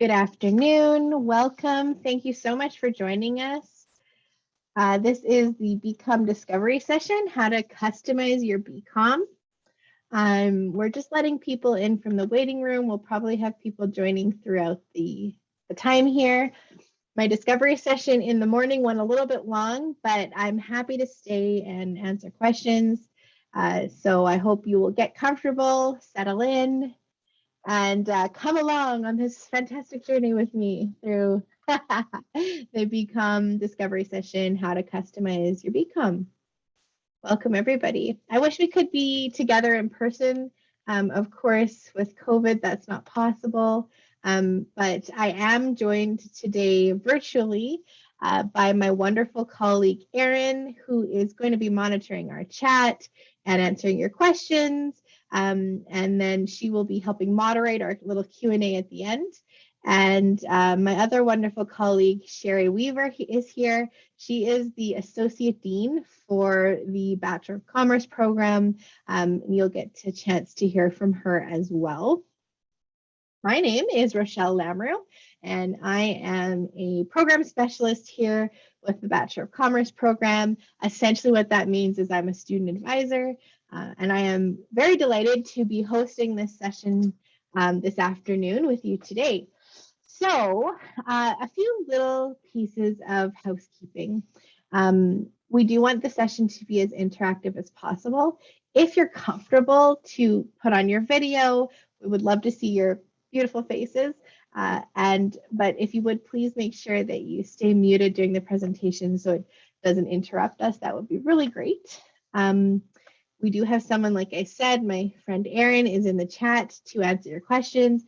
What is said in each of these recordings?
Good afternoon. Welcome. Thank you so much for joining us. This is the BCom Discovery session, how to customize your BCom. We're just letting people in from the waiting room. We'll probably have people joining throughout the time here. My discovery session in the morning went a little bit long, but I'm happy to stay and answer questions. So I hope you will get comfortable, settle in, and come along on this fantastic journey with me through the BCom Discovery session, how to customize your BCom. Welcome, everybody. I wish we could be together in person. Of course, with COVID, that's not possible. But I am joined today virtually by my wonderful colleague, Erin, who is going to be monitoring our chat and answering your questions. And then she will be helping moderate our little Q&A at the end. And my other wonderful colleague, Sherry Weaver, is here. She is the Associate Dean for the Bachelor of Commerce program. You'll get a chance to hear from her as well. My name is Rochelle Lamoureux, and I am a program specialist here with the Bachelor of Commerce program. Essentially what that means is I'm a student advisor, and I am very delighted to be hosting this session this afternoon with you today. So a few little pieces of housekeeping. We do want the session to be as interactive as possible. If you're comfortable to put on your video, we would love to see your beautiful faces. But if you would please make sure that you stay muted during the presentation so it doesn't interrupt us, that would be really great. We do have someone, like I said, my friend Erin is in the chat to answer your questions.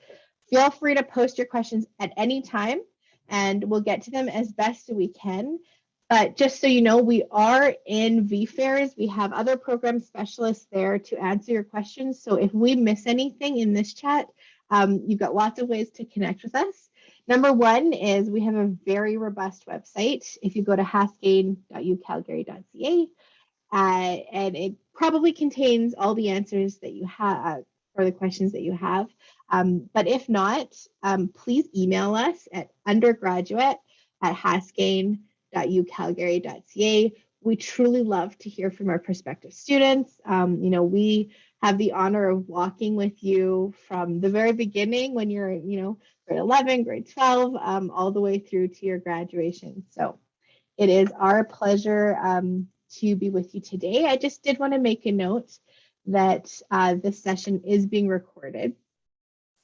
Feel free to post your questions at any time and we'll get to them as best we can. But just so you know, we are in VFairs. We have other program specialists there to answer your questions. So if we miss anything in this chat, you've got lots of ways to connect with us. Number one is we have a very robust website. If you go to haskayne.ucalgary.ca, and it probably contains all the answers that you have for the questions that you have. But if not, please email us at undergraduate@haskayne.ucalgary.ca. We truly love to hear from our prospective students. We have the honor of walking with you from the very beginning when you're, grade 11, grade 12, all the way through to your graduation. So it is our pleasure to be with you today. I just did want to make a note that this session is being recorded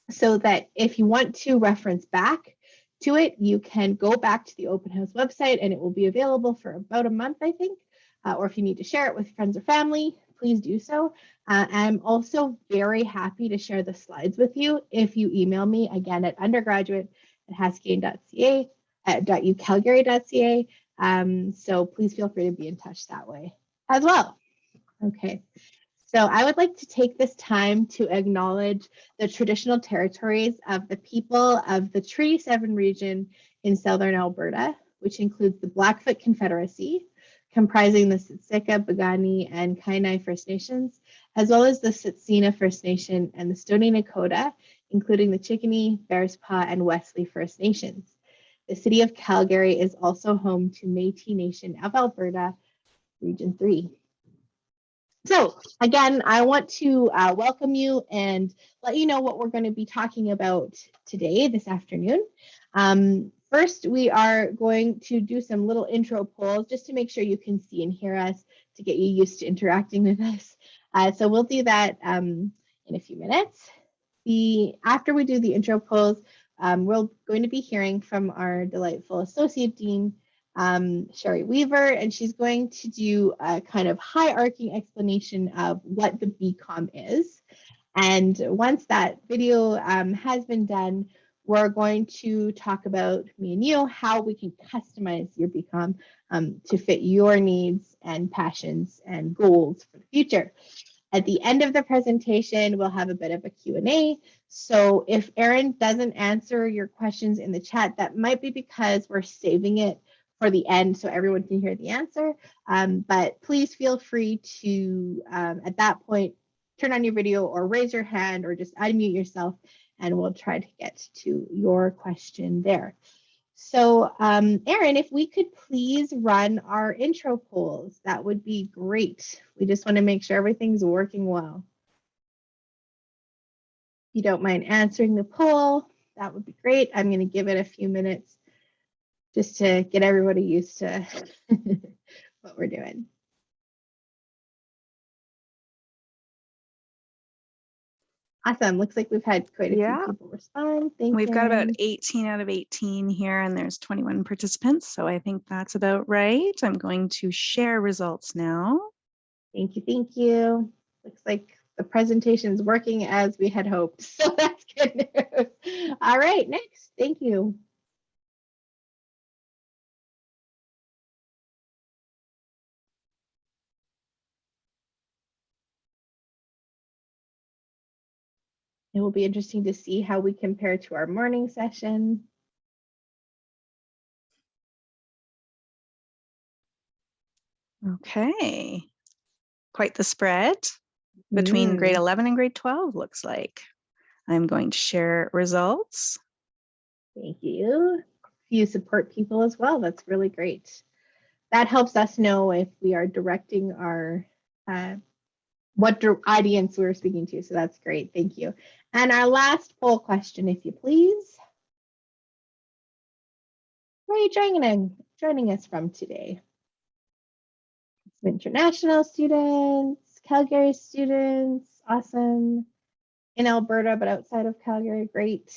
so that if you want to reference back to it, you can go back to the Open House website and it will be available for about a month, I think. Or if you need to share it with friends or family, please do so. I'm also very happy to share the slides with you if you email me again at undergraduate@haskayne.ucalgary.ca. So please feel free to be in touch that way as well. Okay. So I would like to take this time to acknowledge the traditional territories of the people of the Treaty 7 region in southern Alberta, which includes the Blackfoot Confederacy, comprising the Siksika, Piikani, and Kainai First Nations, as well as the Tsuut'ina First Nation and the Stoney Nakoda, including the Chickasha, Bearspaw, and Wesley First Nations. The city of Calgary is also home to Métis Nation of Alberta, Region 3. So again, I want to welcome you and let you know what we're going to be talking about today, this afternoon. First, we are going to do some little intro polls just to make sure you can see and hear us to get you used to interacting with us. So we'll do that in a few minutes. After we do the intro polls, we're going to be hearing from our delightful Associate Dean, Sherry Weaver, and she's going to do a kind of high-arcing explanation of what the BCom is. And once that video has been done, we're going to talk about, me and you, how we can customize your BCom to fit your needs and passions and goals for the future. At the end of the presentation, we'll have a bit of a Q&A. So if Erin doesn't answer your questions in the chat, that might be because we're saving it for the end so everyone can hear the answer. But please feel free to, at that point, turn on your video or raise your hand or just unmute yourself and we'll try to get to your question there. So Erin, if we could please run our intro polls, that would be great. We just want to make sure everything's working well. If you don't mind answering the poll, that would be great. I'm going to give it a few minutes just to get everybody used to what we're doing. Awesome. Looks like we've had quite a few people respond. Thanks. We've got about 18 out of 18 here, and there's 21 participants. So I think that's about right. I'm going to share results now. Thank you. Thank you. Looks like the presentation is working as we had hoped. So that's good news. All right, next. Thank you. It will be interesting to see how we compare to our morning session. Okay. Quite the spread between grade 11 and grade 12 looks like. I'm going to share results. Thank you. You support people as well. That's really great. That helps us know if we are directing our what audience we're speaking to. So that's great. Thank you. And our last poll question, if you please. Where are you joining us from today? Some international students, Calgary students, awesome. In Alberta, but outside of Calgary, great.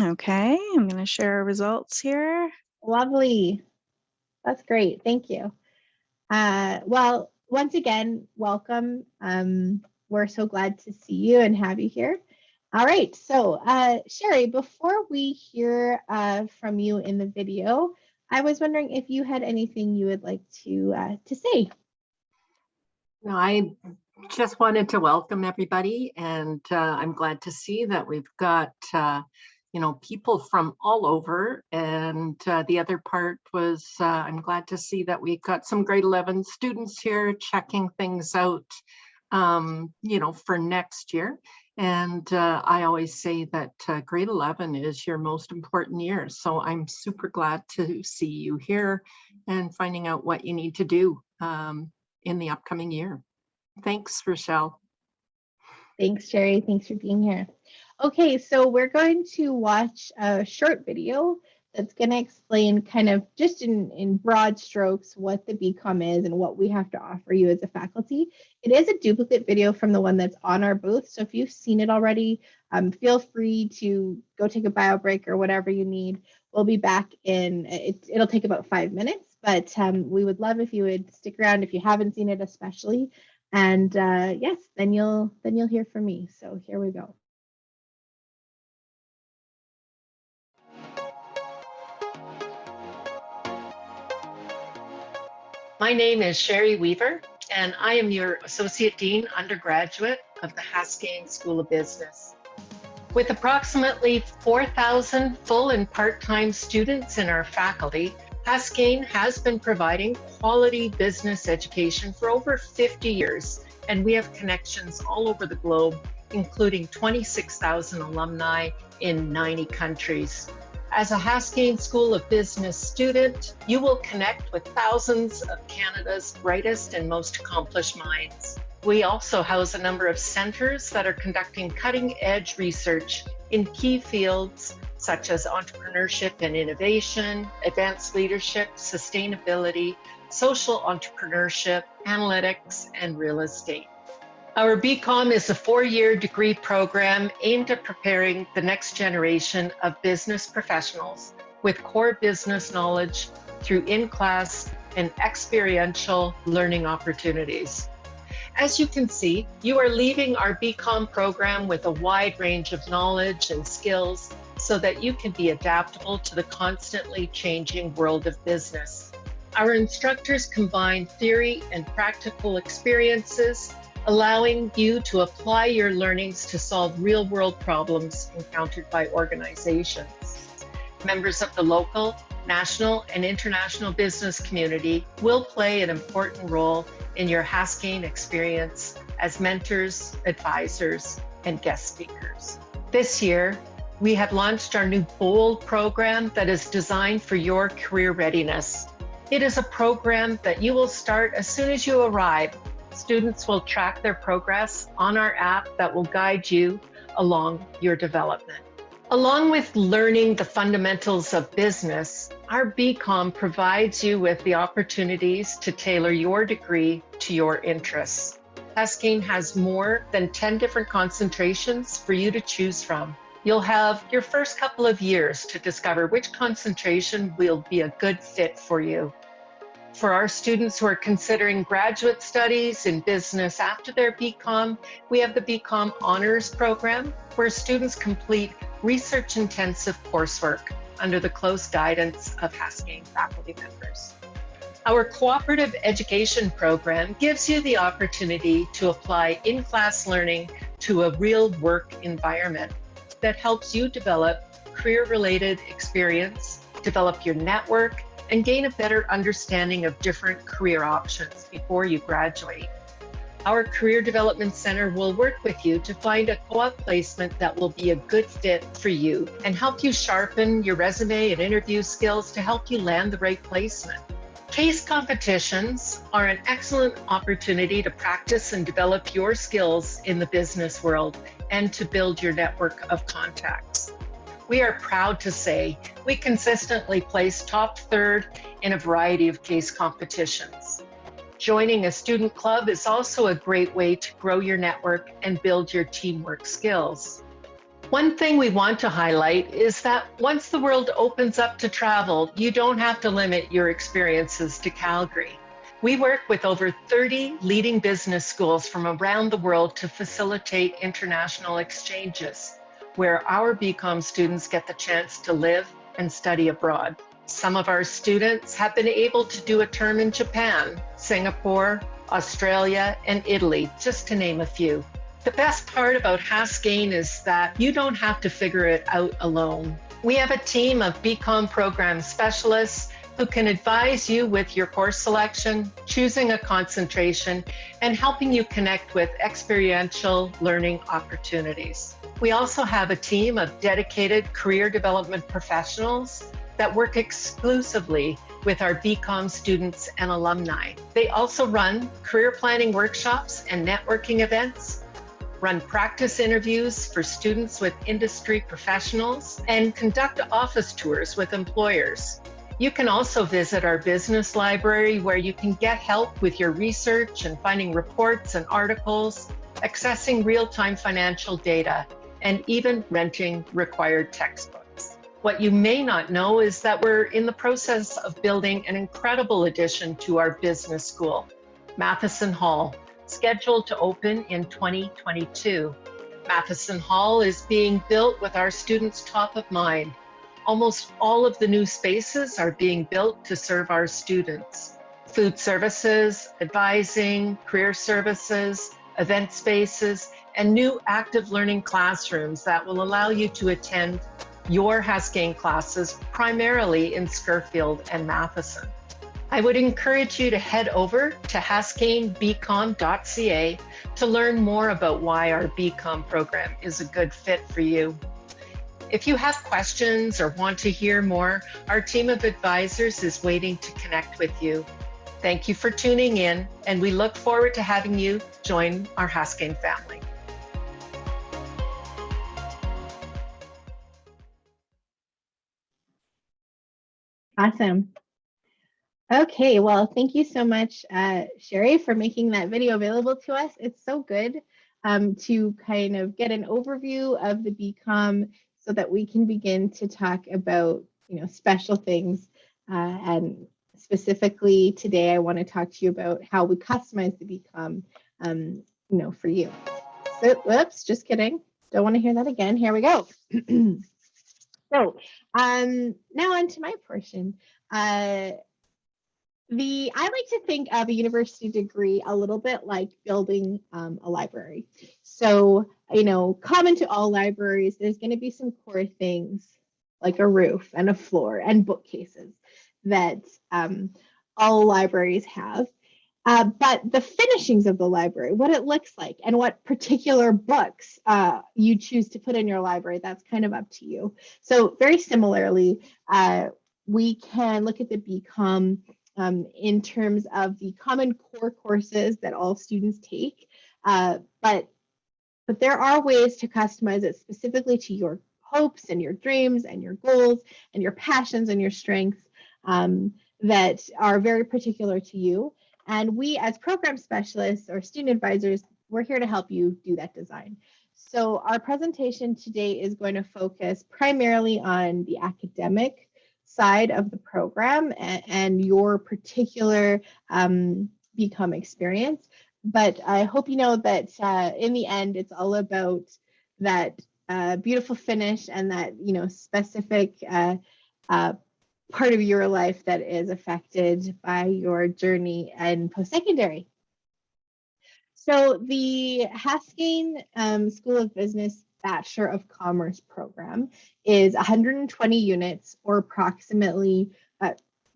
Okay, I'm going to share our results here. Lovely. That's great. Thank you. Well, once again, welcome. We're so glad to see you and have you here. All right, so Sherry, before we hear from you in the video, I was wondering if you had anything you would like to say. No, I just wanted to welcome everybody, and I'm glad to see that we've got people from all over. And the other part was I'm glad to see that we've got some grade 11 students here checking things out, for next year. And I always say that grade 11 is your most important year. So I'm super glad to see you here and finding out what you need to do in the upcoming year. Thanks, Rochelle. Thanks, Sherry. Thanks for being here. Okay, so we're going to watch a short video that's going to explain kind of just in broad strokes what the BCom is and what we have to offer you as a faculty. It is a duplicate video from the one that's on our booth, so if you've seen it already, feel free to go take a bio break or whatever you need. We'll be back in, it'll take about 5 minutes, but we would love if you would stick around if you haven't seen it especially. And yes, then you'll hear from me. So here we go. My name is Sherry Weaver, and I am your Associate Dean Undergraduate of the Haskayne School of Business. With approximately 4,000 full and part-time students in our faculty, Haskayne has been providing quality business education for over 50 years, and we have connections all over the globe, including 26,000 alumni in 90 countries. As a Haskayne School of Business student, you will connect with thousands of Canada's brightest and most accomplished minds. We also house a number of centers that are conducting cutting-edge research in key fields such as entrepreneurship and innovation, advanced leadership, sustainability, social entrepreneurship, analytics, and real estate. Our BCom is a 4-year degree program aimed at preparing the next generation of business professionals with core business knowledge through in-class and experiential learning opportunities. As you can see, you are leaving our BCom program with a wide range of knowledge and skills so that you can be adaptable to the constantly changing world of business. Our instructors combine theory and practical experiences, allowing you to apply your learnings to solve real-world problems encountered by organizations. Members of the local, national, and international business community will play an important role in your Haskayne experience as mentors, advisors, and guest speakers. This year, we have launched our new BOLD program that is designed for your career readiness. It is a program that you will start as soon as you arrive. Students will track their progress on our app that will guide you along your development. Along with learning the fundamentals of business, our BCom provides you with the opportunities to tailor your degree to your interests. Haskayne has more than 10 different concentrations for you to choose from. You'll have your first couple of years to discover which concentration will be a good fit for you. For our students who are considering graduate studies in business after their BCom, we have the BCom Honors Program, where students complete research-intensive coursework under the close guidance of Haskayne faculty members. Our cooperative education program gives you the opportunity to apply in-class learning to a real work environment that helps you develop career-related experience, develop your network, and gain a better understanding of different career options before you graduate. Our Career Development Center will work with you to find a co-op placement that will be a good fit for you and help you sharpen your resume and interview skills to help you land the right placement. CASE competitions are an excellent opportunity to practice and develop your skills in the business world and to build your network of contacts. We are proud to say we consistently place top third in a variety of CASE competitions. Joining a student club is also a great way to grow your network and build your teamwork skills. One thing we want to highlight is that once the world opens up to travel, you don't have to limit your experiences to Calgary. We work with over 30 leading business schools from around the world to facilitate international exchanges, where our BCom students get the chance to live and study abroad. Some of our students have been able to do a term in Japan, Singapore, Australia, and Italy, just to name a few. The best part about Haskayne is that you don't have to figure it out alone. We have a team of BComm Program Specialists who can advise you with your course selection, choosing a concentration, and helping you connect with experiential learning opportunities. We also have a team of dedicated career development professionals that work exclusively with our BCom students and alumni. They also run career planning workshops and networking events, run practice interviews for students with industry professionals, and conduct office tours with employers. You can also visit our business library where you can get help with your research and finding reports and articles, accessing real-time financial data, and even renting required textbooks. What you may not know is that we're in the process of building an incredible addition to our business school, Matheson Hall, scheduled to open in 2022. Matheson Hall is being built with our students top of mind. Almost all of the new spaces are being built to serve our students. Food services, advising, career services, event spaces, and new active learning classrooms that will allow you to attend your Haskayne classes primarily in Scurfield and Matheson. I would encourage you to head over to haskaynebcom.ca to learn more about why our BCom program is a good fit for you. If you have questions or want to hear more, our team of advisors is waiting to connect with you. Thank you for tuning in, and we look forward to having you join our Haskayne family. Awesome. Okay, well, thank you so much, Sherry, for making that video available to us. It's so good to kind of get an overview of the BCom so that we can begin to talk about, special things. And specifically today, I want to talk to you about how we customize the BCom, for you. So, whoops, just kidding. Don't want to hear that again. Here we go. So now on to my portion. I like to think of a university degree a little bit like building a library. So, common to all libraries, there's going to be some core things like a roof and a floor and bookcases that all libraries have. But the finishings of the library, what it looks like, and what particular books you choose to put in your library, that's kind of up to you. So very similarly, we can look at the BCom in terms of the common core courses that all students take, but there are ways to customize it specifically to your hopes and your dreams and your goals and your passions and your strengths that are very particular to you. And we, as program specialists or student advisors, we're here to help you do that design. So our presentation today is going to focus primarily on the academic side of the program and your particular BCom experience. But I hope you know that in the end, it's all about that beautiful finish and that, you know, specific part of your life that is affected by your journey in post-secondary. So the Haskayne School of Business Bachelor of Commerce program is 120 units or approximately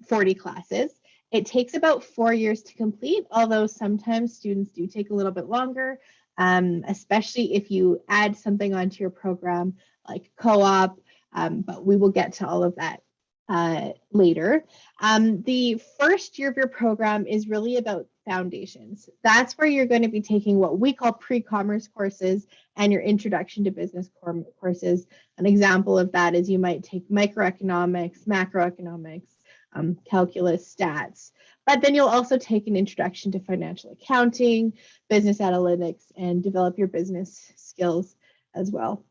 40 classes. It takes about 4 years to complete, although sometimes students do take a little bit longer, especially if you add something onto your program like co-op, but we will get to all of that later. The first year of your program is really about foundations. That's where you're going to be taking what we call pre-commerce courses and your introduction to business courses. An example of that is you might take microeconomics, macroeconomics, calculus, stats, but then you'll also take an introduction to financial accounting, business analytics, and develop your business skills as well.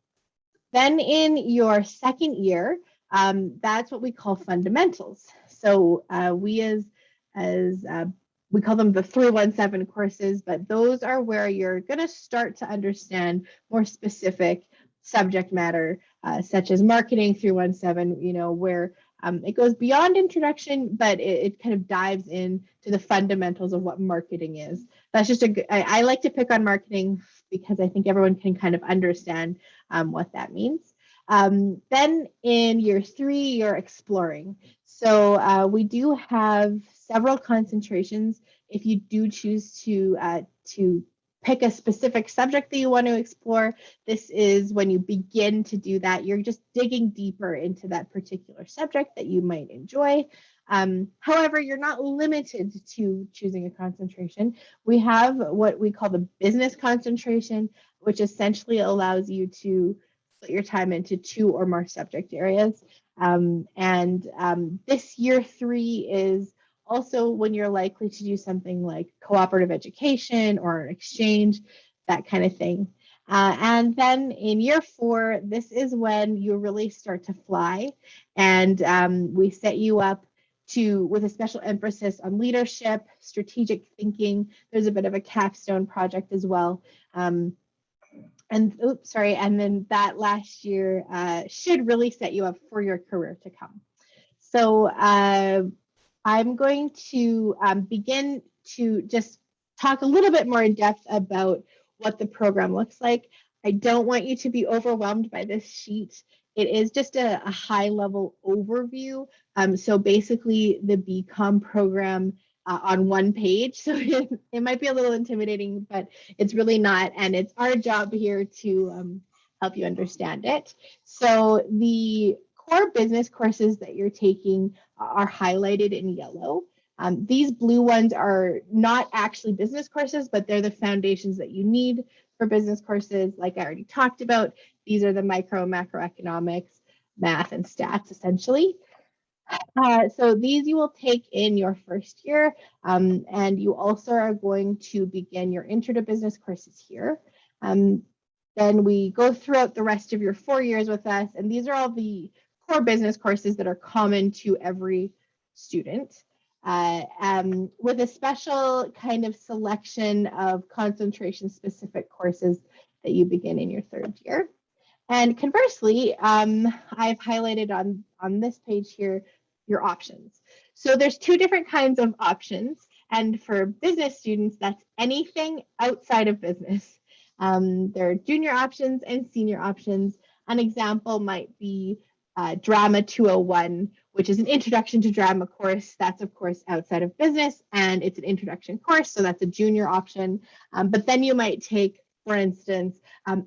Then in your second year, that's what we call fundamentals. So we we call them the 317 courses, but those are where you're going to start to understand more specific subject matter, such as marketing 317, you know, where it goes beyond introduction, but it kind of dives into the fundamentals of what marketing is. That's just I like to pick on marketing because I think everyone can kind of understand what that means. Then in year 3, you're exploring. So we do have several concentrations. If you do choose to pick a specific subject that you want to explore, this is when you begin to do that. You're just digging deeper into that particular subject that you might enjoy. However, you're not limited to choosing a concentration. We have what we call the business concentration, which essentially allows you to split your time into 2 or more subject areas. This year 3 is also when you're likely to do something like cooperative education or an exchange, that kind of thing. And then in year 4, this is when you really start to fly, and we set you up with a special emphasis on leadership, strategic thinking. There's a bit of a capstone project as well. And then that last year should really set you up for your career to come. So I'm going to begin to just talk a little bit more in depth about what the program looks like. I don't want you to be overwhelmed by this sheet. It is just a high-level overview. So basically, the BCom program on one page. So it might be a little intimidating, but it's really not. And it's our job here to help you understand it. So the core business courses that you're taking are highlighted in yellow. These blue ones are not actually business courses, but they're the foundations that you need for business courses. Like I already talked about, these are the micro and macroeconomics, math, and stats, essentially. So these you will take in your first year, and you also are going to begin your intro to business courses here. Then we go throughout the rest of your 4 years with us, and these are all the core business courses that are common to every student, with a special kind of selection of concentration-specific courses that you begin in your 3rd year. And conversely, I've highlighted on this page here your options. So there's 2 different kinds of options. And for business students, that's anything outside of business. There are junior options and senior options. An example might be Drama 201, which is an introduction to drama course. That's, of course, outside of business, and it's an introduction course, so that's a junior option. But then you might take, for instance,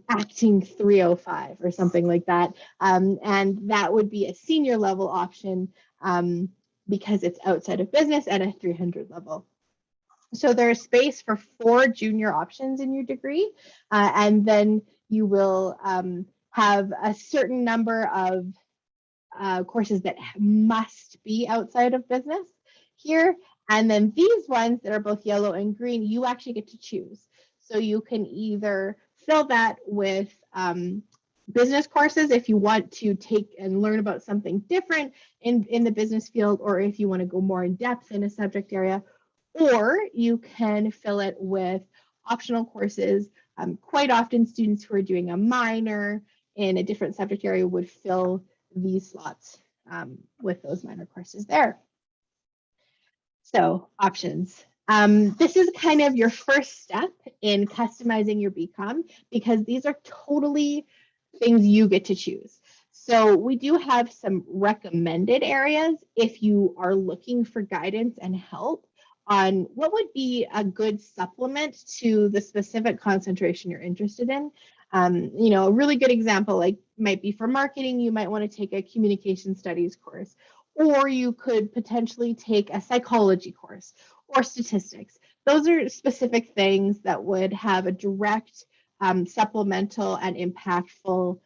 acting 305 or something like that, and that would be a senior level option because it's outside of business at a 300 level. So there's space for 4 junior options in your degree, and then you will have a certain number of courses that must be outside of business here. And then these ones that are both yellow and green, you actually get to choose. So you can either fill that with business courses if you want to take and learn about something different in the business field, or if you want to go more in depth in a subject area, or you can fill it with optional courses. Quite often students who are doing a minor in a different subject area would fill these slots with those minor courses there. So options. This is kind of your first step in customizing your BCom, because these are totally things you get to choose. So we do have some recommended areas if you are looking for guidance and help on what would be a good supplement to the specific concentration you're interested in. You know, a really good example might be for marketing. You might want to take a communication studies course, or you could potentially take a psychology course or statistics. Those are specific things that would have a direct supplemental and impactful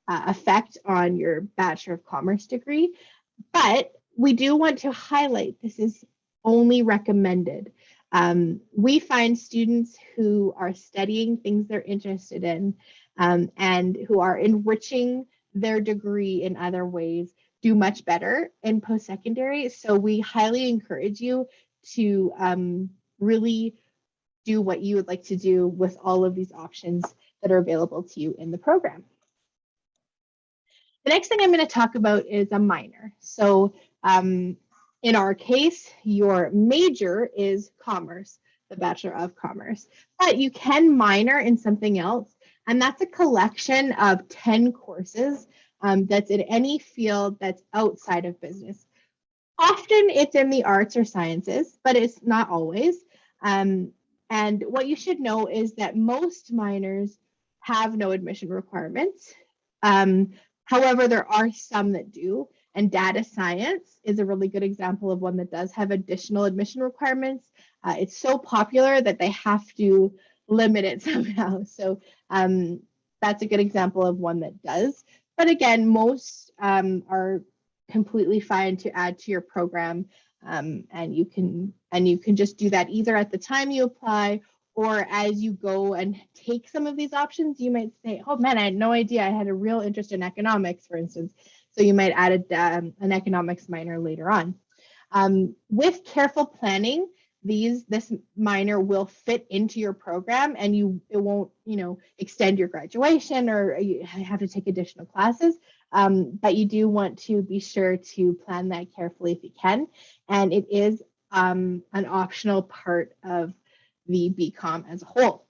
effect on your Bachelor of Commerce degree. But we do want to highlight this is only recommended. We find students who are studying things they're interested in and who are enriching their degree in other ways do much better in post-secondary. So we highly encourage you to really do what you would like to do with all of these options that are available to you in the program. The next thing I'm going to talk about is a minor. So in our case, your major is commerce, the Bachelor of Commerce, but you can minor in something else, and that's a collection of 10 courses that's in any field that's outside of business. Often it's in the arts or sciences, but it's not always. And what you should know is that most minors have no admission requirements. However, there are some that do, and data science is a really good example of one that does have additional admission requirements. It's so popular that they have to limit it somehow. So that's a good example of one that does. But again, most are completely fine to add to your program, and you can just do that either at the time you apply, or as you go and take some of these options. You might say, oh man, I had no idea I had a real interest in economics, for instance. So you might add an economics minor later on. With careful planning, this minor will fit into your program, and it won't extend your graduation or you have to take additional classes. But you do want to be sure to plan that carefully if you can. And it is an optional part of the BCom as a whole.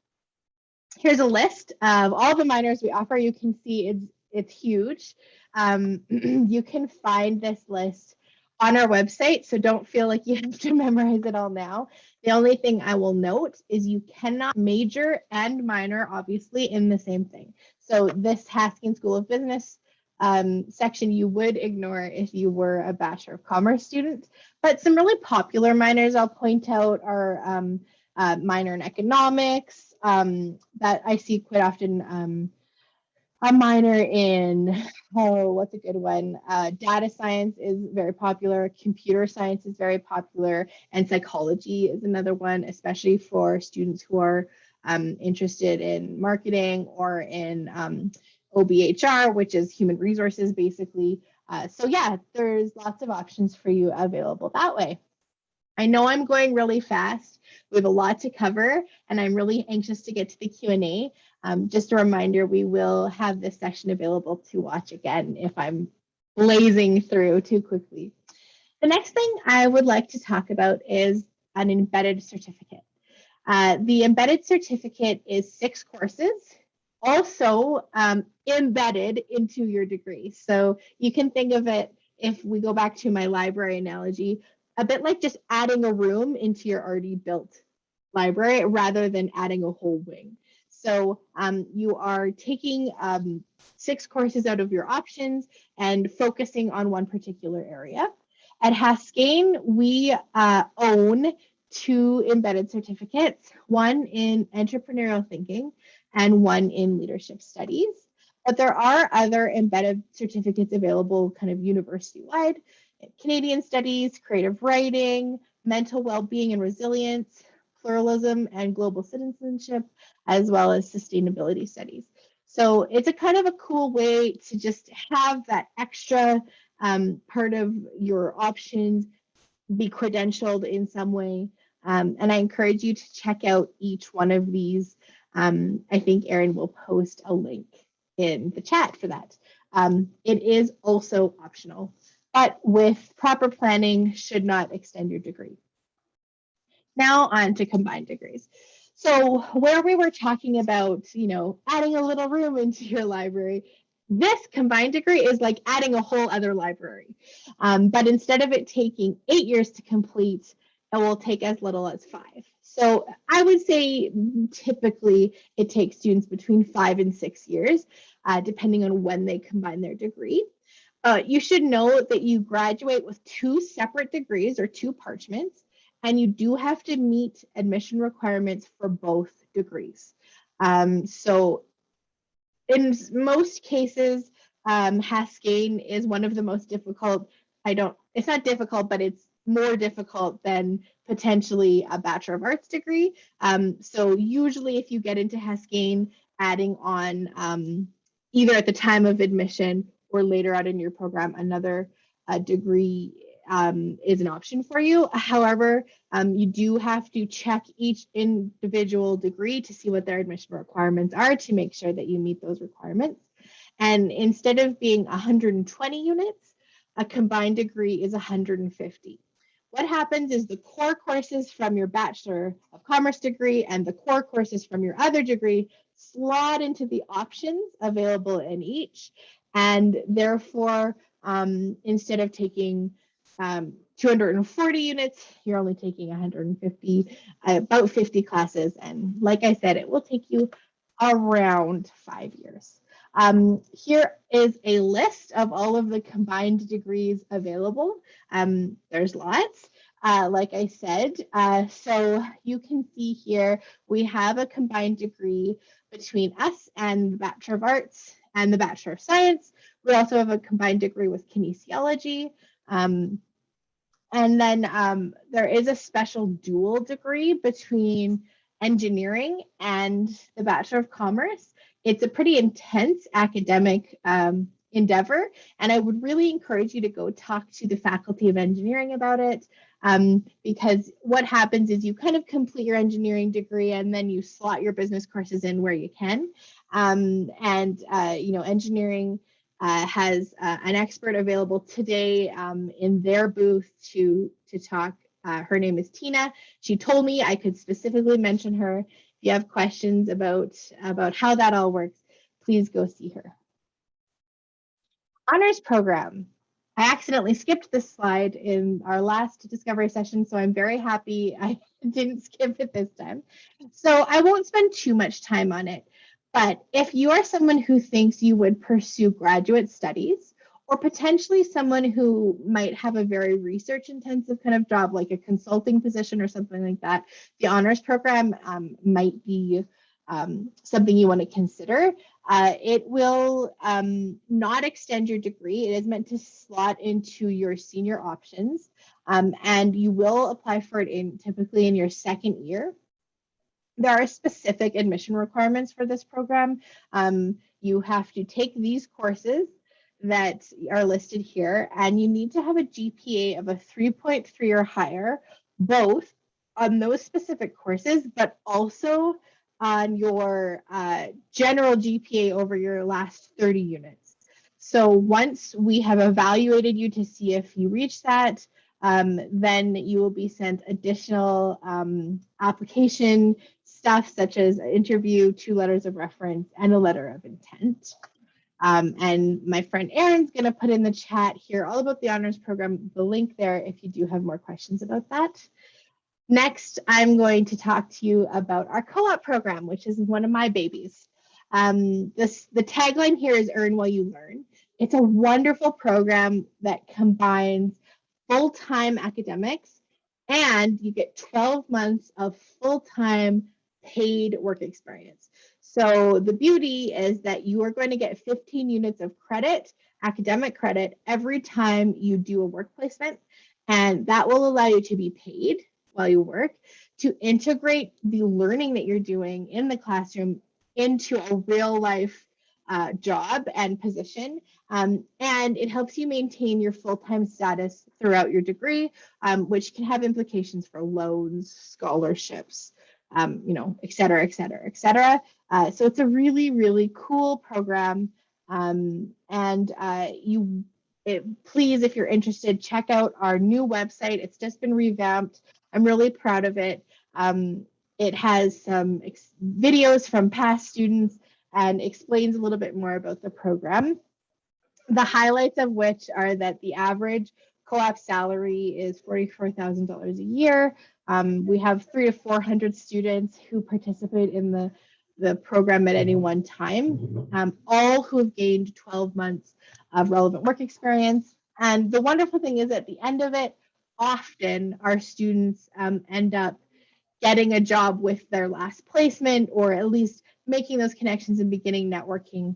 Here's a list of all the minors we offer. You can see it's huge. You can find this list on our website, so don't feel like you have to memorize it all now. The only thing I will note is you cannot major and minor, obviously, in the same thing. So this Haskins School of Business section you would ignore if you were a Bachelor of Commerce student. But some really popular minors I'll point out are minor in economics, that I see quite often. A minor in, what's a good one? Data science is very popular. Computer science is very popular. And psychology is another one, especially for students who are interested in marketing or in OBHR, which is human resources, basically. So yeah, there's lots of options for you available that way. I know I'm going really fast. We have a lot to cover, and I'm really anxious to get to the Q&A. Just a reminder, we will have this session available to watch again if I'm blazing through too quickly. The next thing I would like to talk about is an embedded certificate. The embedded certificate is 6 courses, also embedded into your degree. So you can think of it, if we go back to my library analogy, a bit like just adding a room into your already built library rather than adding a whole wing. So you are taking 6 courses out of your options and focusing on one particular area. At Haskayne, we own 2 embedded certificates, one in entrepreneurial thinking and one in leadership studies. But there are other embedded certificates available kind of university-wide: Canadian studies, creative writing, mental well-being and resilience, pluralism and global citizenship, as well as sustainability studies. So it's a kind of a cool way to just have that extra part of your options be credentialed in some way. And I encourage you to check out each one of these. I think Erin will post a link in the chat for that. It is also optional, but with proper planning should not extend your degree. Now on to combined degrees. So where we were talking about, adding a little room into your library, this combined degree is like adding a whole other library. But instead of it taking 8 years to complete, it will take as little as 5. So I would say typically it takes students between 5 and 6 years, depending on when they combine their degree. You should know that you graduate with 2 separate degrees or 2 parchments, and you do have to meet admission requirements for both degrees. So in most cases, Haskayne is one of the most difficult. It's not difficult, but it's more difficult than potentially a Bachelor of Arts degree. So usually if you get into Haskayne, adding on either at the time of admission or later out in your program, another degree is an option for you. However, you do have to check each individual degree to see what their admission requirements are to make sure that you meet those requirements. And instead of being 120 units, a combined degree is 150. What happens is the core courses from your Bachelor of Commerce degree and the core courses from your other degree slot into the options available in each. And therefore, instead of taking 240 units, you're only taking 150, about 50 classes. And like I said, it will take you around 5 years. Here is a list of all of the combined degrees available. There's lots, like I said. So you can see here, we have a combined degree between us and the Bachelor of Arts and the Bachelor of Science. We also have a combined degree with kinesiology. And then there is a special dual degree between engineering and the Bachelor of Commerce. It's a pretty intense academic endeavor, and I would really encourage you to go talk to the Faculty of Engineering about it, because what happens is you kind of complete your engineering degree and then you slot your business courses in where you can. Engineering has an expert available today in their booth to talk. Her name is Tina. She told me I could specifically mention her. If you have questions about how that all works, please go see her. Honors program. I accidentally skipped this slide in our last discovery session, so I'm very happy I didn't skip it this time. So I won't spend too much time on it. But if you are someone who thinks you would pursue graduate studies, or potentially someone who might have a very research intensive kind of job, like a consulting position or something like that, the honors program might be something you want to consider. It will not extend your degree. It is meant to slot into your senior options, and you will apply for it typically in your second year. There are specific admission requirements for this program. You have to take these courses that are listed here, and you need to have a GPA of a 3.3 or higher, both on those specific courses, but also on your general GPA over your last 30 units. So once we have evaluated you to see if you reach that, then you will be sent additional application stuff such as an interview, 2 letters of reference, and a letter of intent. And my friend Erin's going to put in the chat here all about the honors program, the link there if you do have more questions about that. Next, I'm going to talk to you about our co-op program, which is one of my babies. The tagline here is Earn While You Learn. It's a wonderful program that combines full-time academics and you get 12 months of full-time paid work experience. So the beauty is that you are going to get 15 units of credit, academic credit, every time you do a work placement, and that will allow you to be paid while you work, to integrate the learning that you're doing in the classroom into a real life job and position. And it helps you maintain your full-time status throughout your degree, which can have implications for loans, scholarships, et cetera, et cetera, et cetera. So it's a really, really cool program. Please, if you're interested, check out our new website. It's just been revamped. I'm really proud of it. It has some videos from past students and explains a little bit more about the program. The highlights of which are that the average co-op salary is $44,000 a year. We have 300 to 400 students who participate in the program at any one time, all who have gained 12 months of relevant work experience. And the wonderful thing is at the end of it, often our students end up getting a job with their last placement, or at least making those connections and beginning networking.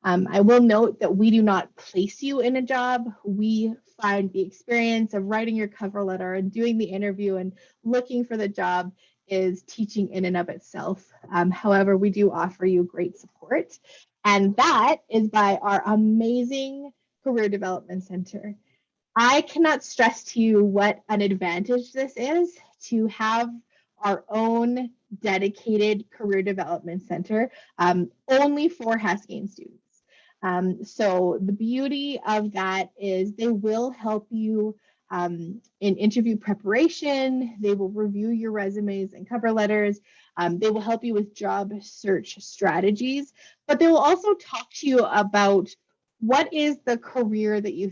I will note that we do not place you in a job. We find the experience of writing your cover letter and doing the interview and looking for the job is teaching in and of itself. However, we do offer you great support, and that is by our amazing Career Development Center. I cannot stress to you what an advantage this is to have our own dedicated Career Development Center only for Haskayne students. So the beauty of that is they will help you in interview preparation. They will review your resumes and cover letters. They will help you with job search strategies, but they will also talk to you about what is the career that you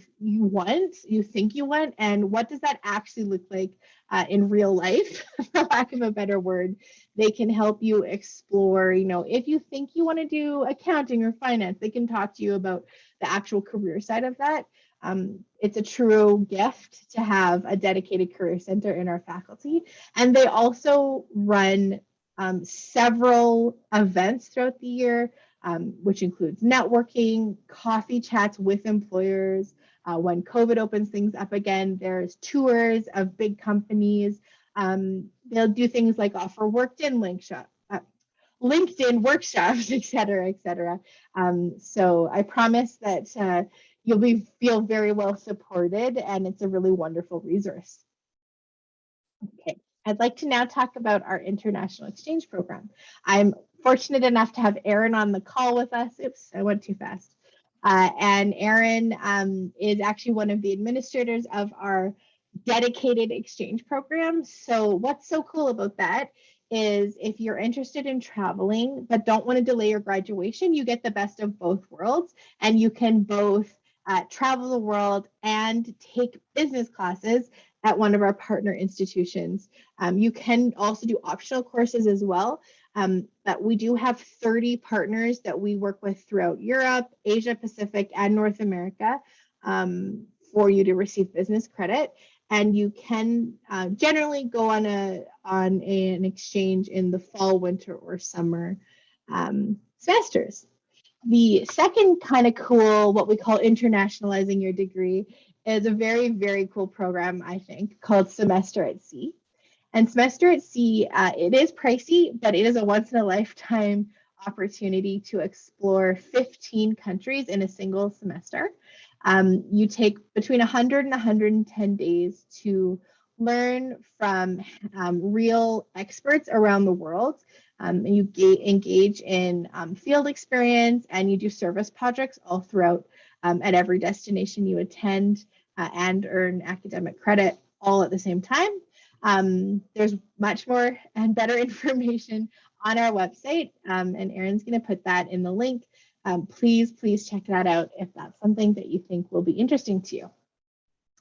think you want, and what does that actually look like in real life, for lack of a better word. They can help you explore, if you think you want to do accounting or finance, they can talk to you about the actual career side of that. It's a true gift to have a dedicated career center in our faculty. And they also run several events throughout the year, which includes networking, coffee chats with employers. When COVID opens things up again, there's tours of big companies. They'll do things like offer LinkedIn workshops, et cetera, et cetera. So I promise that you'll feel very well supported, and it's a really wonderful resource. Okay, I'd like to now talk about our international exchange program. I'm fortunate enough to have Erin on the call with us. Oops, I went too fast. And Erin is actually one of the administrators of our dedicated exchange program. So what's so cool about that is if you're interested in traveling but don't want to delay your graduation, you get the best of both worlds, and you can both travel the world and take business classes at one of our partner institutions. You can also do optional courses as well. But we do have 30 partners that we work with throughout Europe, Asia Pacific, and North America for you to receive business credit. And you can generally go on an exchange in the fall, winter, or summer semesters. The second kind of cool, what we call internationalizing your degree, is a very, very cool program, I think, called Semester at Sea. And Semester at Sea, it is pricey, but it is a once-in-a-lifetime opportunity to explore 15 countries in a single semester. You take between 100 and 110 days to learn from real experts around the world. And you engage in field experience, and you do service projects all throughout at every destination you attend and earn academic credit, all at the same time. There's much more and better information on our website, and Erin's going to put that in the link. Please check that out if that's something that you think will be interesting to you.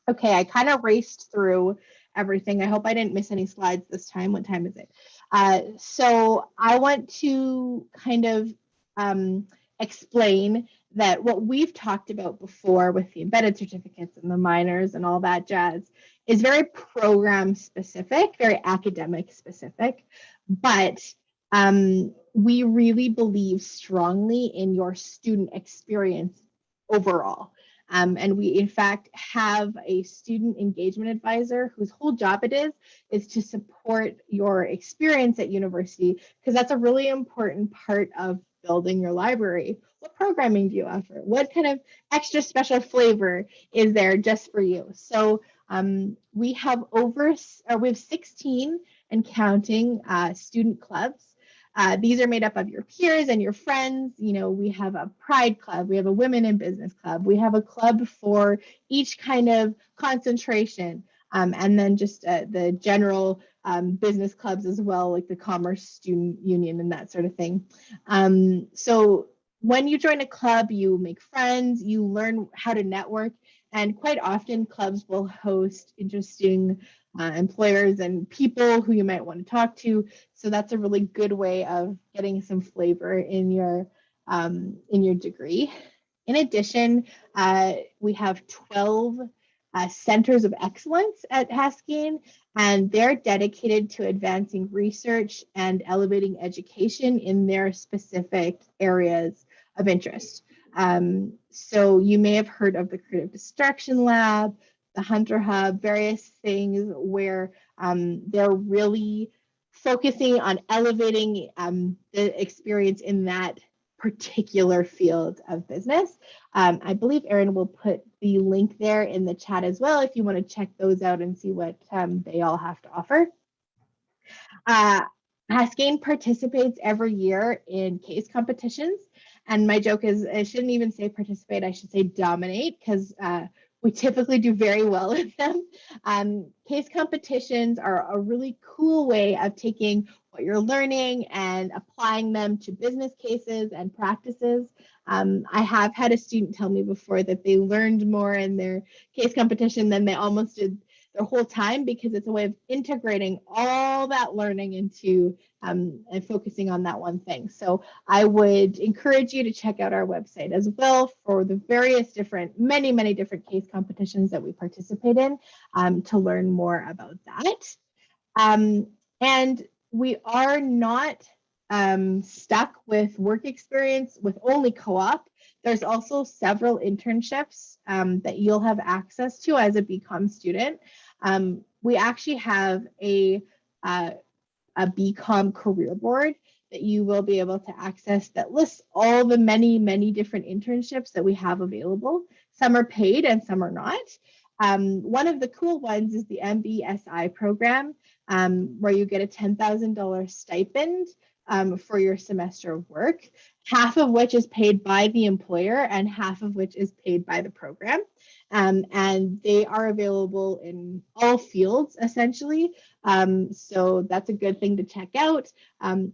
Okay, I kind of raced through everything. I hope I didn't miss any slides this time. What time is it? So I want to kind of explain that what we've talked about before with the embedded certificates and the minors and all that jazz is very program specific, very academic specific, but we really believe strongly in your student experience overall. And we, in fact, have a student engagement advisor whose whole job it is to support your experience at university, because that's a really important part of building your library. What programming do you offer? What kind of extra special flavor is there just for you? So we have 16 and counting student clubs. These are made up of your peers and your friends. You know, we have a pride club, we have a women in business club, we have a club for each kind of concentration, and then just the general business clubs as well, like the Commerce Student Union and that sort of thing. So when you join a club, you make friends, you learn how to network, and quite often clubs will host interesting employers and people who you might want to talk to. So that's a really good way of getting some flavor in your degree. In addition, we have 12 centers of excellence at Haskayne, and they're dedicated to advancing research and elevating education in their specific areas of interest. So you may have heard of the Creative Destruction Lab, the Hunter Hub, various things where they're really focusing on elevating the experience in that particular field of business. I believe Erin will put the link there in the chat as well if you want to check those out and see what they all have to offer. Haskayne participates every year in case competitions. And my joke is I shouldn't even say participate, I should say dominate, because we typically do very well in them. Case competitions are a really cool way of taking what you're learning and applying them to business cases and practices. I have had a student tell me before that they learned more in their case competition than they almost did their whole time, because it's a way of integrating all that learning into and focusing on that one thing. So I would encourage you to check out our website as well for the various different, many different case competitions that we participate in to learn more about that. And we are not stuck with work experience with only co-op. There's also several internships that you'll have access to as a BCom student. We actually have a BCom career board that you will be able to access that lists all the many different internships that we have available. Some are paid and some are not. One of the cool ones is the MBSI program, where you get a $10,000 stipend for your semester of work, half of which is paid by the employer and half of which is paid by the program. And they are available in all fields, essentially. So that's a good thing to check out.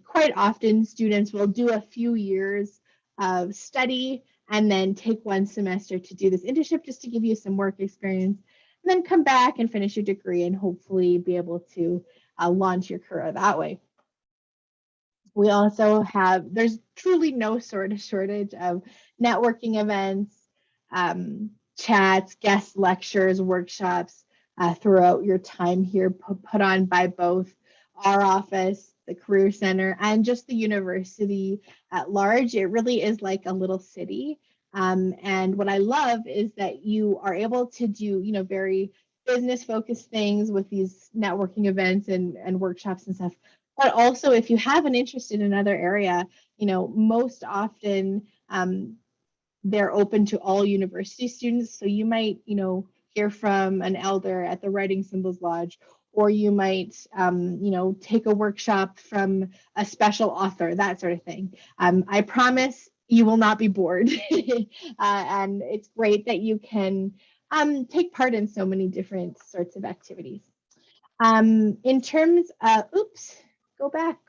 Quite often, students will do a few years of study and then take one semester to do this internship just to give you some work experience, and then come back and finish your degree and hopefully be able to launch your career that way. We also have, there's truly no sort of shortage of networking events, chats, guest lectures, workshops throughout your time here, put on by both our office, the Career Center, and just the university at large. It really is like a little city. And what I love is that you are able to do, you know, very business focused things with these networking events and workshops and stuff. But also, if you have an interest in another area, you know, most often they're open to all university students. So you might, you know, hear from an elder at the Writing Symbols Lodge, or you might, you know, take a workshop from a special author, that sort of thing. I promise you will not be bored. And it's great that you can take part in so many different sorts of activities. In terms of, oops, go back,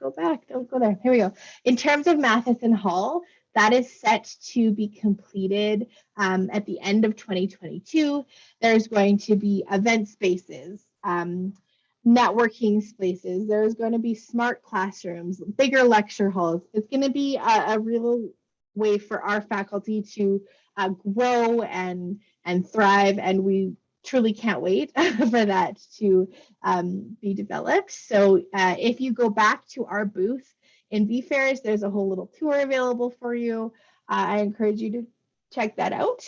don't go there. Here we go. In terms of Matheson Hall, that is set to be completed at the end of 2022. There's going to be event spaces, networking spaces. There's going to be smart classrooms, bigger lecture halls. It's going to be a real way for our faculty to grow and thrive, and we truly can't wait for that to be developed. So if you go back to our booth in BFairs, there's a whole little tour available for you. I encourage you to check that out.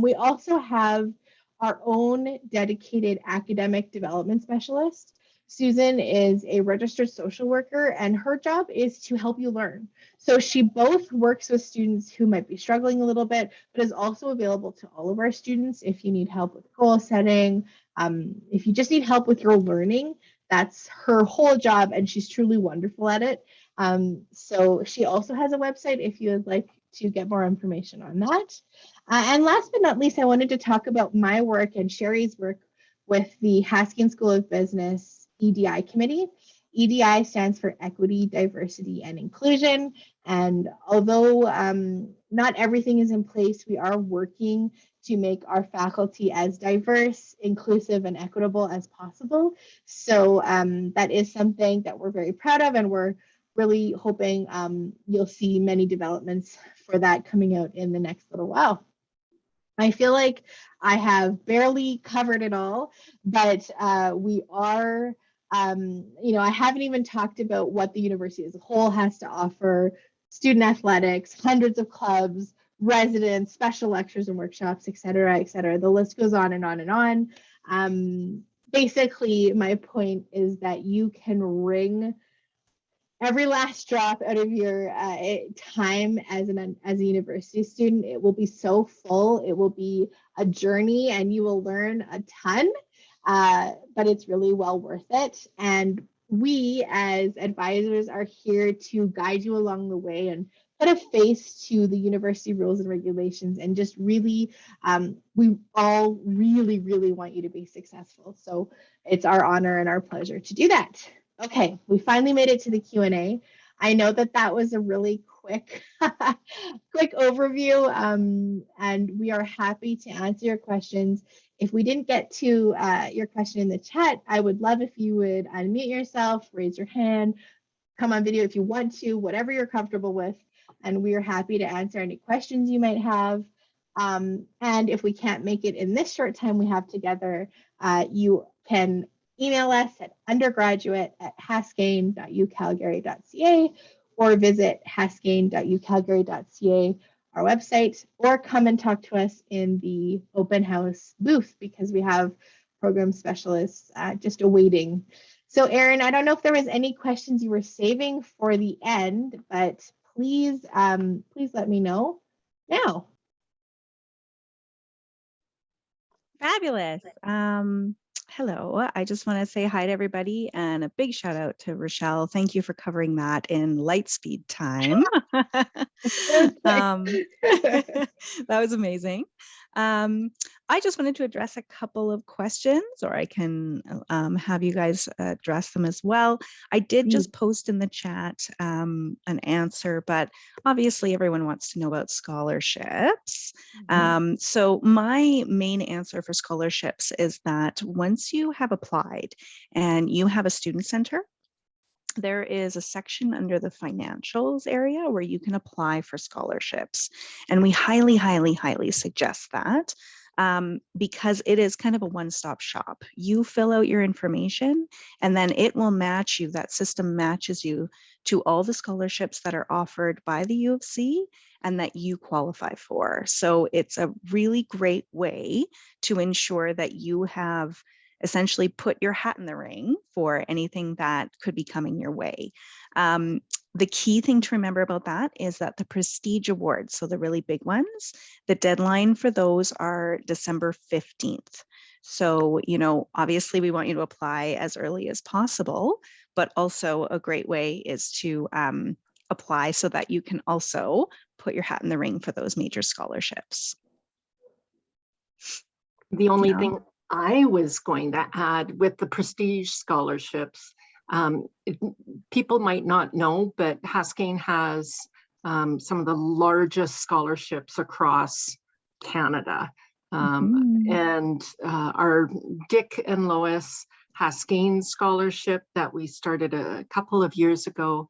We also have our own dedicated academic development specialist. Susan is a registered social worker, and her job is to help you learn. So she both works with students who might be struggling a little bit, but is also available to all of our students if you need help with goal setting. If you just need help with your learning, that's her whole job, and she's truly wonderful at it. So she also has a website if you would like to get more information on that. And last but not least, I wanted to talk about my work and Sherry's work with the Haskins School of Business EDI committee. EDI stands for Equity, Diversity, and Inclusion. And although not everything is in place, we are working to make our faculty as diverse, inclusive, and equitable as possible. So that is something that we're very proud of, and we're really hoping you'll see many developments for that coming out in the next little while. I feel like I have barely covered it all, but we are, I haven't even talked about what the university as a whole has to offer: student athletics, hundreds of clubs, residents, special lectures and workshops, et cetera, et cetera. The list goes on and on and on. Basically, my point is that you can wring every last drop out of your time as a university student. It will be so full. It will be a journey, and you will learn a ton, but it's really well worth it. And we as advisors are here to guide you along the way and put a face to the university rules and regulations, and just really, we all really, really want you to be successful. So it's our honor and our pleasure to do that. Okay, we finally made it to the Q&A. I know that that was a really quick overview, and we are happy to answer your questions. If we didn't get to your question in the chat, I would love if you would unmute yourself, raise your hand, come on video if you want to, whatever you're comfortable with, and we are happy to answer any questions you might have. And if we can't make it in this short time we have together, you can email us at undergraduate@haskayne.ucalgary.ca, or visit haskayne.ucalgary.ca, our website, or come and talk to us in the open house booth, because we have program specialists just awaiting. So Erin, I don't know if there was any questions you were saving for the end, but please let me know now. Fabulous. Hello, I just want to say hi to everybody, and a big shout out to Rochelle. Thank you for covering that in light speed time. That was amazing. I just wanted to address a couple of questions, or I can have you guys address them as well. I did just post in the chat an answer, but obviously everyone wants to know about scholarships. So my main answer for scholarships is that once you have applied and you have a student center, there is a section under the financials area where you can apply for scholarships. And we highly, highly, highly suggest that because it is kind of a one-stop shop. You fill out your information, and then it will match you. That system matches you to all the scholarships that are offered by the U of C and that you qualify for. So it's a really great way to ensure that you have essentially put your hat in the ring for anything that could be coming your way. The key thing to remember about that is that the prestige awards, so the really big ones, the deadline for those are December 15th. So, obviously we want you to apply as early as possible, but also a great way is to apply so that you can also put your hat in the ring for those major scholarships. The only Yeah. thing I was going to add with the prestige scholarships, people might not know, but Haskayne has some of the largest scholarships across Canada. And our Dick and Lois Haskayne scholarship that we started a couple of years ago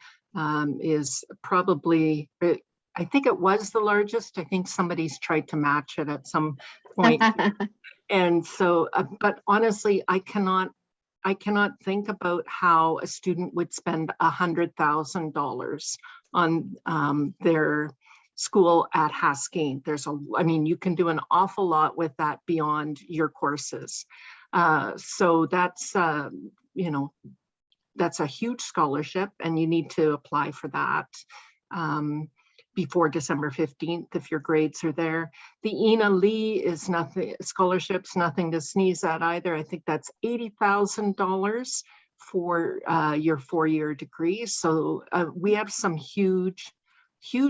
is probably, I think it was the largest. I think somebody's tried to match it at some point. And so, but honestly, I cannot think about how a student would spend $100,000 on their school at Haskayne. I mean, you can do an awful lot with that beyond your courses. So that's, you know, that's a huge scholarship, and you need to apply for that before December 15th if your grades are there. The Ina Lee is nothing, scholarships, nothing to sneeze at either. I think that's $80,000 for your 4-year degree. So we have some huge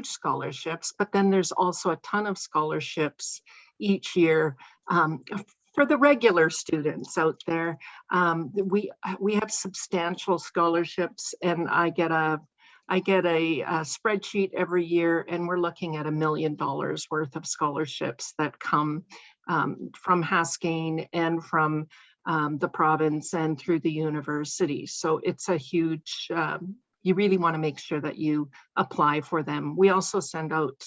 scholarships, but then there's also a ton of scholarships each year for the regular students out there. We have substantial scholarships, and I get a spreadsheet every year, and we're looking at $1 million worth of scholarships that come from Haskayne and from the province and through the university. So it's a huge, you really want to make sure that you apply for them. We also send out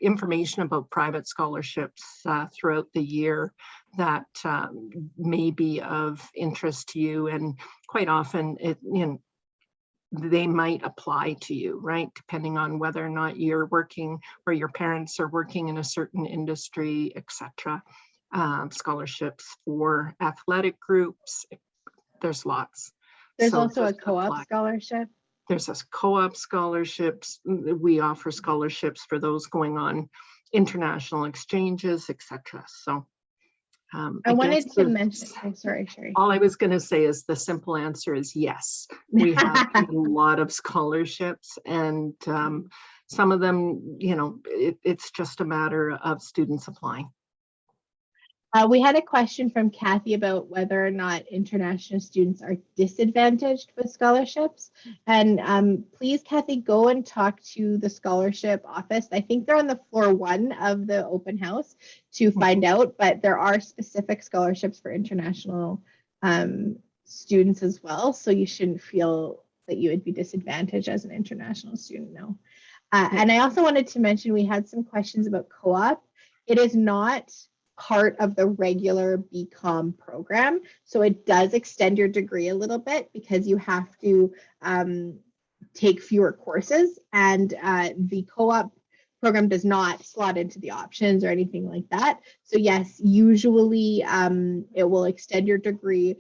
information about private scholarships throughout the year that may be of interest to you, and quite often they might apply to you, right? Depending on whether or not you're working or your parents are working in a certain industry, etc. Scholarships for athletic groups, there's lots. There's also a co-op scholarship. There's a co-op scholarships. We offer scholarships for those going on international exchanges, etc. So I wanted to mention, oh, sorry, Sherry. All I was going to say is the simple answer is yes. We have a lot of scholarships, and some of them, you know, it's just a matter of students applying. We had a question from Kathy about whether or not international students are disadvantaged with scholarships. And please, Kathy, go and talk to the scholarship office. I think they're on the floor 1 of the open house to find out, but there are specific scholarships for international students as well. So you shouldn't feel that you would be disadvantaged as an international student, no. And I also wanted to mention, we had some questions about co-op. It is not part of the regular BComm program. So it does extend your degree a little bit because you have to take fewer courses, and the co-op program does not slot into the options or anything like that. So yes, usually it will extend your degree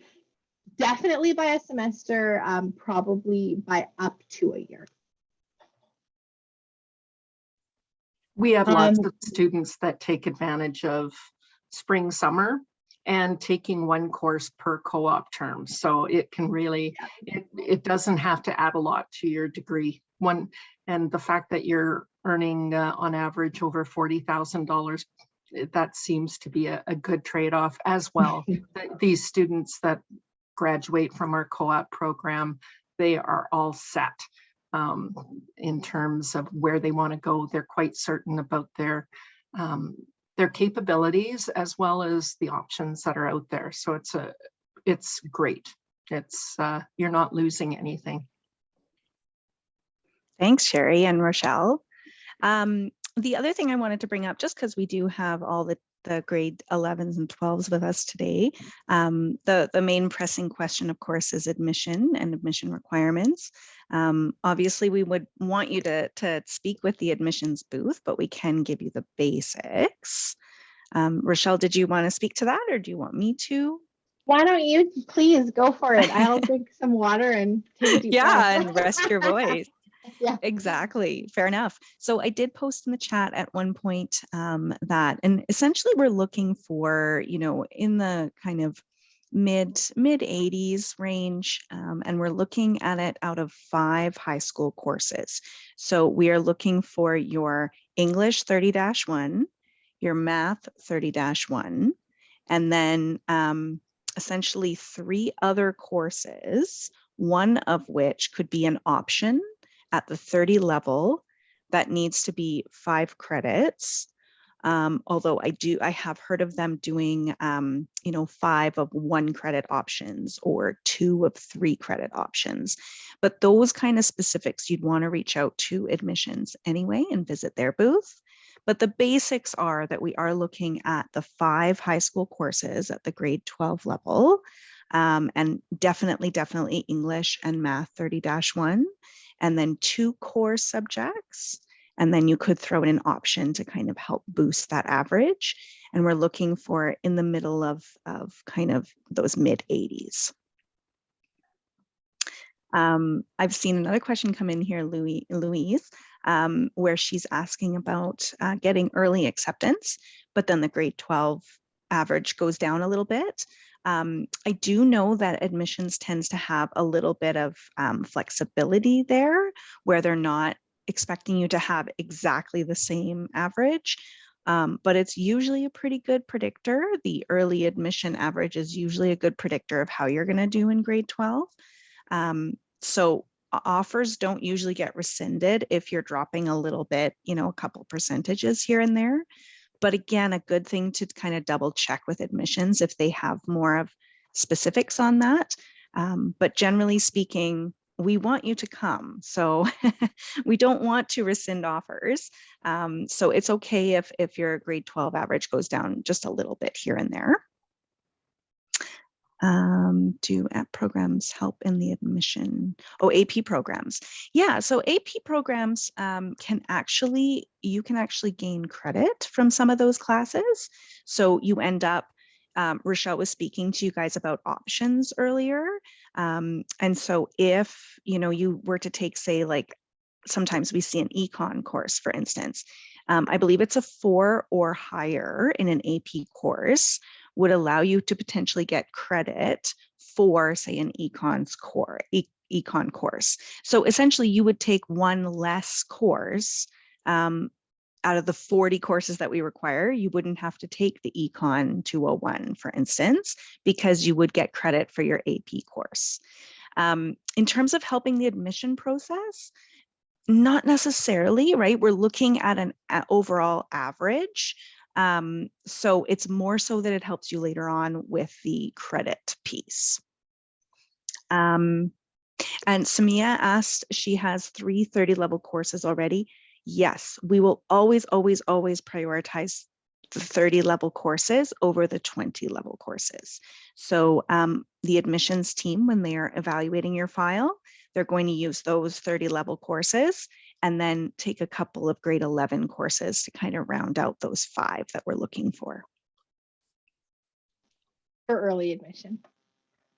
definitely by a semester, probably by up to a year. We have lots of students that take advantage of spring, summer, and taking one course per co-op term. So it can really, it doesn't have to add a lot to your degree. And the fact that you're earning on average over $40,000, that seems to be a good trade-off as well. These students that graduate from our co-op program, they are all set in terms of where they want to go. They're quite certain about their capabilities as well as the options that are out there. So it's great. It's you're not losing anything. Thanks, Sherry and Rochelle. The other thing I wanted to bring up, just because we do have all the grade 11s and 12s with us today, the main pressing question, of course, is admission and admission requirements. Obviously, we would want you to speak with the admissions booth, but we can give you the basics. Rochelle, did you want to speak to that, or do you want me to? Why don't you please go for it? I'll drink some water and take a deep breath. And rest your voice. Yeah, exactly. Fair enough. So I did post in the chat at one point that, and essentially we're looking for, you know, in the kind of mid 80s range, and we're looking at it out of 5 high school courses. So we are looking for your English 30-1, your math 30-1, and then essentially 3 other courses, one of which could be an option at the 30 level that needs to be 5 credits. Although I have heard of them doing, 5 of 1 credit options or 2 of 3 credit options. But those kind of specifics, you'd want to reach out to admissions anyway and visit their booth. But the basics are that we are looking at the 5 high school courses at the grade 12 level, and definitely English and math 30-1, and then 2 core subjects. And then you could throw in an option to kind of help boost that average. And we're looking for in the middle of kind of those mid 80s. I've seen another question come in here, Louise, where she's asking about getting early acceptance, but then the grade 12 average goes down a little bit. I do know that admissions tends to have a little bit of flexibility there, where they're not expecting you to have exactly the same average, but it's usually a pretty good predictor. The early admission average is usually a good predictor of how you're going to do in grade 12. So offers don't usually get rescinded if you're dropping a little bit, a couple percentages here and there. But again, a good thing to kind of double check with admissions if they have more of specifics on that. But generally speaking, we want you to come. So we don't want to rescind offers. So it's okay if your grade 12 average goes down just a little bit here and there. Do app programs help in the admission? Oh, AP programs. Yeah, so AP programs you can actually gain credit from some of those classes. So you end up, Rochelle was speaking to you guys about options earlier. And so if, you were to take, say, like, sometimes we see an econ course, for instance, I believe it's a 4 or higher in an AP course, would allow you to potentially get credit for, say, an econ course. So essentially you would take one less course out of the 40 courses that we require. You wouldn't have to take the Econ 201, for instance, because you would get credit for your AP course. In terms of helping the admission process, not necessarily, right? We're looking at an overall average. So it's more so that it helps you later on with the credit piece. And Samia asked, she has 3 30-level courses already. Yes, we will always prioritize the 30-level courses over the 20-level courses. So the admissions team, when they are evaluating your file, they're going to use those 30-level courses and then take a couple of grade 11 courses to kind of round out those 5 that we're looking for. For early admission.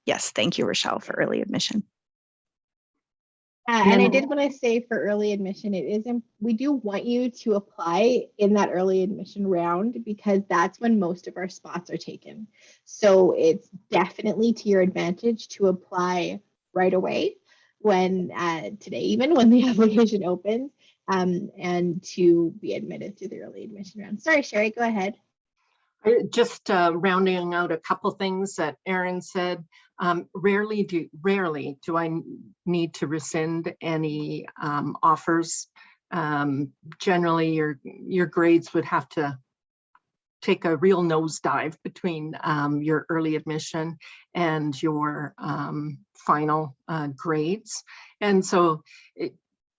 Yes, thank you, Rochelle, for early admission. And I did want to say for early admission, we do want you to apply in that early admission round because that's when most of our spots are taken. So it's definitely to your advantage to apply right away when today, even when the application opens, and to be admitted to the early admission round. Sorry, Sherry, go ahead. Just rounding out a couple things that Erin said. Rarely do I need to rescind any offers. Generally, your grades would have to take a real nosedive between your early admission and your final grades. And so,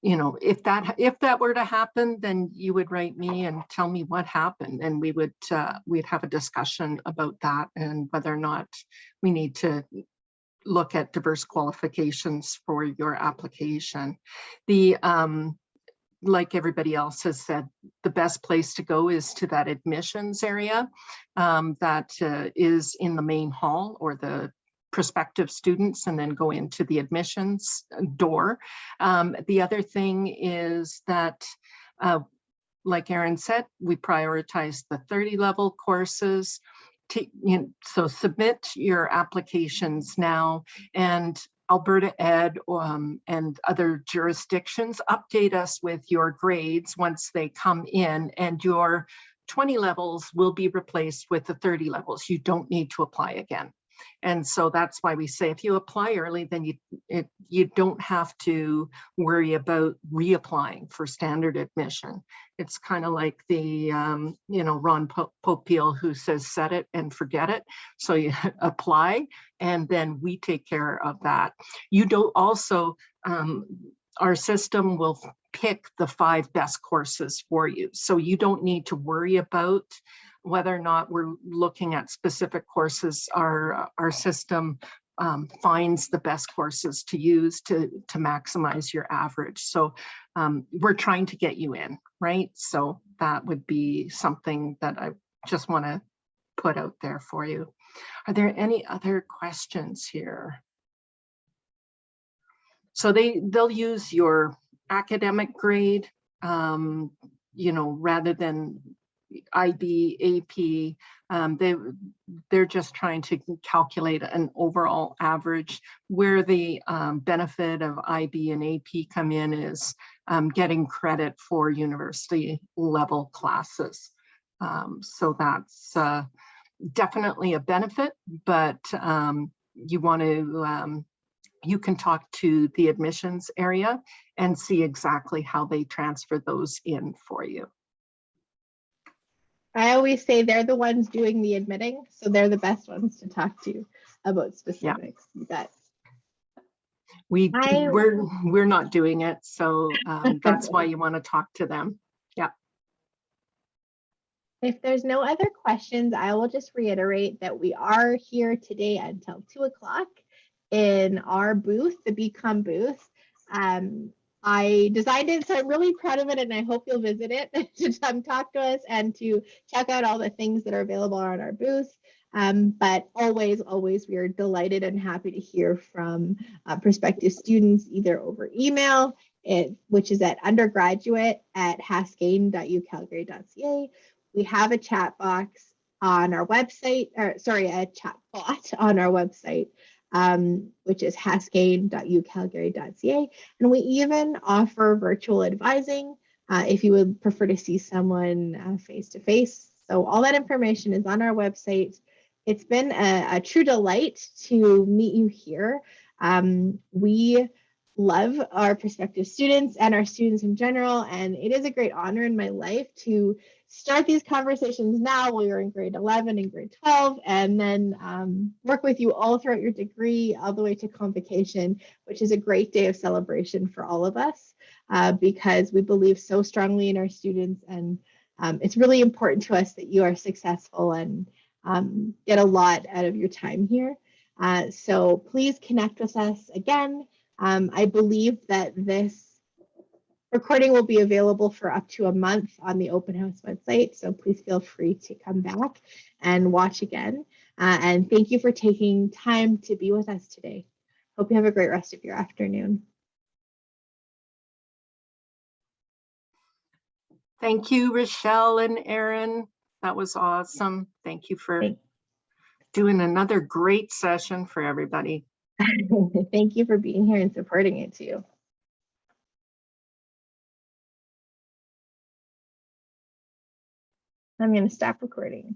if that were to happen, then you would write me and tell me what happened, and we'd have a discussion about that and whether or not we need to look at diverse qualifications for your application. Like everybody else has said, the best place to go is to that admissions area that is in the main hall, or the prospective students, and then go into the admissions door. The other thing is that, like Erin said, we prioritize the 30-level courses. So submit your applications now, and Alberta Ed and other jurisdictions update us with your grades once they come in, and your 20 levels will be replaced with the 30 levels. You don't need to apply again. And so that's why we say if you apply early, then you don't have to worry about reapplying for standard admission. It's kind of like the, Ron Popeil who says, set it and forget it. So you apply and then we take care of that. You don't also, our system will pick the 5 best courses for you. So you don't need to worry about whether or not we're looking at specific courses. Our system finds the best courses to use to maximize your average. So we're trying to get you in, right? So that would be something that I just want to put out there for you. Are there any other questions here? So they'll use your academic grade, rather than IB, AP. They're just trying to calculate an overall average. Where the benefit of IB and AP come in is getting credit for university level classes. So that's definitely a benefit, but you want to you can talk to the admissions area and see exactly how they transfer those in for you. I always say they're the ones doing the admitting, so they're the best ones to talk to about specifics. Yeah. We're not doing it, so that's why you want to talk to them. Yeah. If there's no other questions, I will just reiterate that we are here today until 2 o'clock in our booth, the BCom booth. I designed it, so I'm really proud of it, and I hope you'll visit it to come talk to us and to check out all the things that are available on our booth. But always, we are delighted and happy to hear from prospective students, either over email, which is at undergraduate@haskayne.ucalgary.ca. We have a chat box on our website, a chat bot on our website, which is haskayne.ucalgary.ca. And we even offer virtual advising if you would prefer to see someone face-to-face. So all that information is on our website. It's been a true delight to meet you here. We love our prospective students and our students in general, and it is a great honor in my life to start these conversations now while you're in grade 11 and grade 12, and then work with you all throughout your degree, all the way to convocation, which is a great day of celebration for all of us because we believe so strongly in our students, and it's really important to us that you are successful and get a lot out of your time here. So please connect with us again. I believe that this recording will be available for up to a month on the Open House website, so please feel free to come back and watch again. And thank you for taking time to be with us today. Hope you have a great rest of your afternoon. Thank you, Rochelle and Erin. That was awesome. Thank you for doing another great session for everybody. Thank you for being here and supporting it too. I'm going to stop recording.